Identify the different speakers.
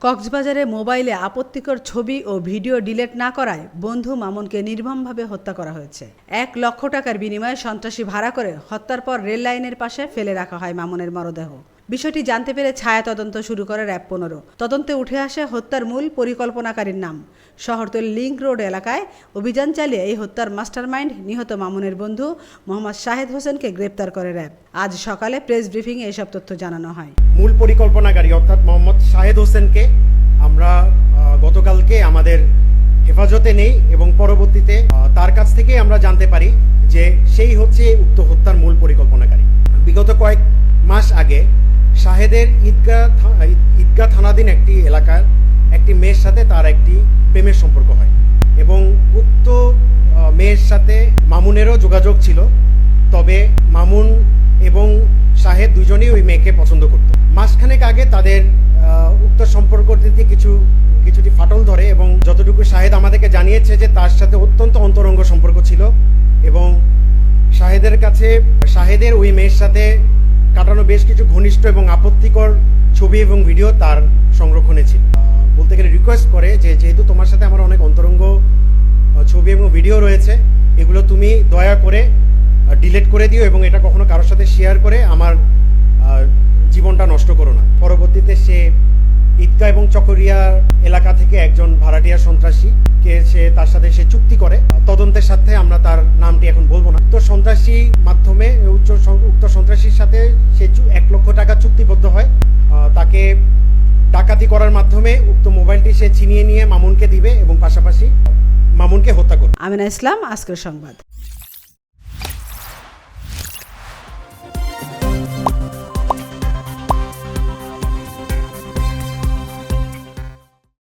Speaker 1: কক্সবাজারে মোবাইলে আপত্তিকর ছবি ও ভিডিও ডিলিট না করায় বন্ধু মামুনকে নির্মমভাবে হত্যা করা হয়েছে। ১ লক্ষ টাকার বিনিময়ে সন্ত্রাসী ভাড়া করে হত্যার পর রেল লাইনের পাশে ফেলে রাখা হয় মামুনের মরদেহ। বিষয়টি জানতে পেরে ছায়া তদন্ত শুরু করে র‍্যাব ১৫। তদন্তে উঠে আসে হত্যার মূল পরিকল্পনাকারীর নাম। শহরতলী লিংক রোড এলাকায় অভিযান চালিয়ে এই হত্যার মাস্টারমাইন্ড নিহত মামুনের বন্ধু মোহাম্মদ শাহেদ হোসেনকে গ্রেপ্তার করে র‍্যাব। আজ সকালে প্রেস ব্রিফিংয়ে এসব তথ্য জানানো হয়।
Speaker 2: মূল পরিকল্পনাকারী অর্থাৎ মোহাম্মদ শাহেদ হোসেনকে আমরা গতকালকে আমাদের হেফাজতে নেই এবং পরবর্তীতে তার কাছ থেকে আমরা জানতে পারি যে সেই হচ্ছে উক্ত হত্যার মূল পরিকল্পনাকারী। বিগত কয়েক মাস আগে শাহেদের ঈদগাহ থানাধীন একটি এলাকার একটি মেয়ের সাথে তার একটি প্রেমের সম্পর্ক হয় এবং উক্ত মেয়ের সাথে মামুনেরও যোগাযোগ ছিল। তবে মামুন এবং শাহেদ দুজনেই ওই মেয়েকে পছন্দ করত। মাসখানেক আগে তাদের উক্ত সম্পর্কটিতে কিছুটি ফাটল ধরে এবং যতটুকু শাহেদ আমাদেরকে জানিয়েছে যে তার সাথে অত্যন্ত অন্তরঙ্গ সম্পর্ক ছিল এবং শাহেদের কাছে শাহেদের ওই মেয়ের সাথে কাটানো বেশ কিছু ঘনিষ্ঠ এবং আপত্তিকর ছবি এবং ভিডিও তার সংরক্ষণে ছিল। বলতে গেলে রিকোয়েস্ট করে যে যেহেতু তোমার সাথে আমার অনেক অন্তরঙ্গ ছবি এবং ভিডিও রয়েছে, এগুলো তুমি দয়া করে ডিলিট করে দিও এবং এটা কখনো কারোর সাথে শেয়ার করে আমার জীবনটা নষ্ট করো না। পরবর্তীতে সে ঈদগাহ এবং চকরিয়া এলাকা থেকে একজন ভাড়াটিয়া সন্ত্রাসীকে তার সাথে সে চুক্তি করে। তদন্তের সাথে আমরা তার নামটি এখন বলবো না। তো সন্ত্রাসী মাধ্যমে উক্ত সন্ত্রাসীর সাথে সে ১ লক্ষ টাকা চুক্তিবদ্ধ হয়। তাকে ডাকাতি করার মাধ্যমে উক্ত মোবাইলটি সে ছিনিয়ে নিয়ে মামুনকে দিবে এবং পাশাপাশি মামুনকে হত্যা করবে।
Speaker 1: আমিনা ইসলাম, আজকের সংবাদ।